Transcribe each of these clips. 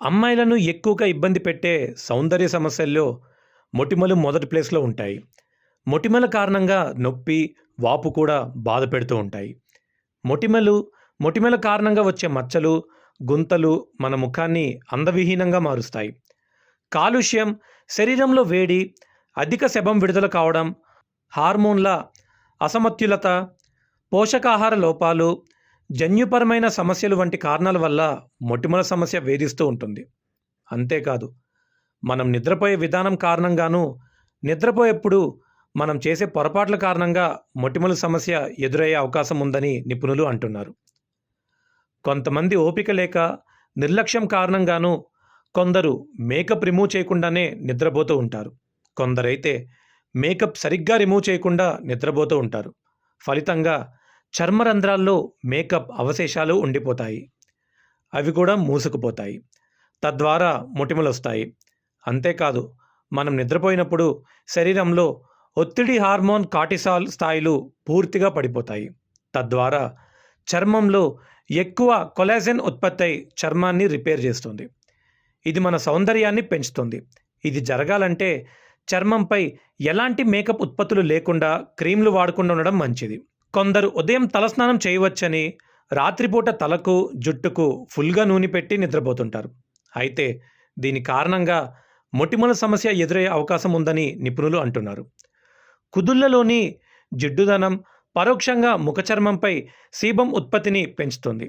అమ్మాయిలను ఎక్కువగా ఇబ్బంది పెట్టే సౌందర్య సమస్యల్లో మొటిమలు మొదటి ప్లేస్లో ఉంటాయి. మొటిమల కారణంగా నొప్పి, వాపు కూడా బాధ పెడుతూ ఉంటాయి. మొటిమలు మొటిమల కారణంగా వచ్చే మచ్చలు, గుంతలు మన ముఖాన్ని అందవిహీనంగా మారుస్తాయి. కాలుష్యం, శరీరంలో వేడి, అధిక సెబం విడుదల కావడం, హార్మోన్ల అసమతుల్యత, పోషకాహార లోపాలు, జన్యుపరమైన సమస్యలు వంటి కారణాల వల్ల మొటిమల సమస్య వేధిస్తూ ఉంటుంది. అంతేకాదు, మనం నిద్రపోయే విధానం కారణంగానూ, నిద్రపోయేప్పుడు మనం చేసే పొరపాట్ల కారణంగా మొటిమల సమస్య ఎదురయ్యే అవకాశం ఉందని నిపుణులు అంటున్నారు. కొంతమంది ఓపిక లేక, నిర్లక్ష్యం కారణంగానూ కొందరు మేకప్ రిమూవ్ చేయకుండానే నిద్రపోతూ ఉంటారు. కొందరైతే మేకప్ సరిగ్గా రిమూవ్ చేయకుండా నిద్రపోతూ ఉంటారు. ఫలితంగా చర్మరంధ్రాల్లో మేకప్ అవశేషాలు ఉండిపోతాయి. అవి కూడా మూసుకుపోతాయి. తద్వారా మొటిమలు వస్తాయి. అంతేకాదు, మనం నిద్రపోయినప్పుడు శరీరంలో ఒత్తిడి హార్మోన్ కార్టిసాల్ స్థాయిలు పూర్తిగా పడిపోతాయి. తద్వారా చర్మంలో ఎక్కువ కొలాజెన్ ఉత్పత్తి అయి చర్మాన్ని రిపేర్ చేస్తుంది. ఇది మన సౌందర్యాన్ని పెంచుతుంది. ఇది జరగాలంటే చర్మంపై ఎలాంటి మేకప్ ఉత్పత్తులు లేకుండా క్రీమ్లు వాడకుండా ఉండడం మంచిది. కొందరు ఉదయం తలస్నానం చేయవచ్చని రాత్రిపూట తలకు, జుట్టుకు ఫుల్గా నూనె పెట్టి నిద్రపోతుంటారు. అయితే దీని కారణంగా మొటిమల సమస్య ఎదురయ్యే అవకాశం ఉందని నిపుణులు అంటున్నారు. కుదుళ్లలోని జిడ్డుదనం పరోక్షంగా ముఖ చర్మంపై సీబం ఉత్పత్తిని పెంచుతుంది.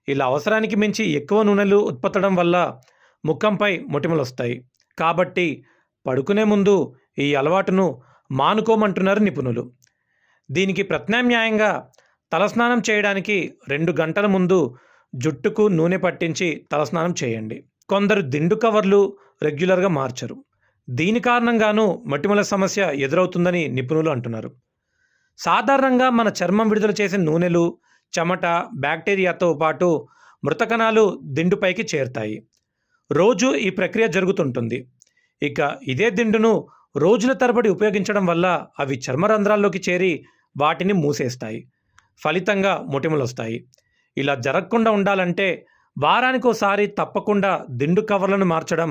ఇలా అవసరానికి మించి ఎక్కువ నూనెలు ఉత్పత్తడం వల్ల ముఖంపై మొటిమలు వస్తాయి. కాబట్టి పడుకునే ముందు ఈ అలవాటును మానుకోమంటున్నారు నిపుణులు. దీనికి ప్రత్యామ్నాయంగా తలస్నానం చేయడానికి 2 గంటల ముందు జుట్టుకు నూనె పట్టించి తలస్నానం చేయండి. కొందరు దిండు కవర్లు రెగ్యులర్గా మార్చరు. దీని కారణంగానూ మొటిమల సమస్య ఎదురవుతుందని నిపుణులు అంటున్నారు. సాధారణంగా మన చర్మం విడుదల చేసే నూనెలు, చెమట, బ్యాక్టీరియాతో పాటు మృత కణాలు దిండుపైకి చేరుతాయి. రోజు ఈ ప్రక్రియ జరుగుతుంటుంది. ఇక ఇదే దిండును రోజుల తరబడి ఉపయోగించడం వల్ల అవి చర్మరంధ్రాల్లోకి చేరి వాటిని మూసేస్తాయి. ఫలితంగా మొటిమలు వస్తాయి. ఇలా జరగకుండా ఉండాలంటే వారానికోసారి తప్పకుండా దిండు కవర్లను మార్చడం,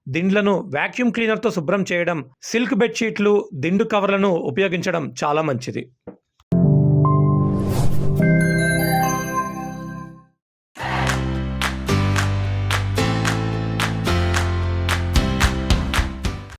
దిండ్లను వాక్యూమ్ క్లీనర్తో శుభ్రం చేయడం, సిల్క్ బెడ్షీట్లు, దిండు కవర్లను ఉపయోగించడం చాలా మంచిది.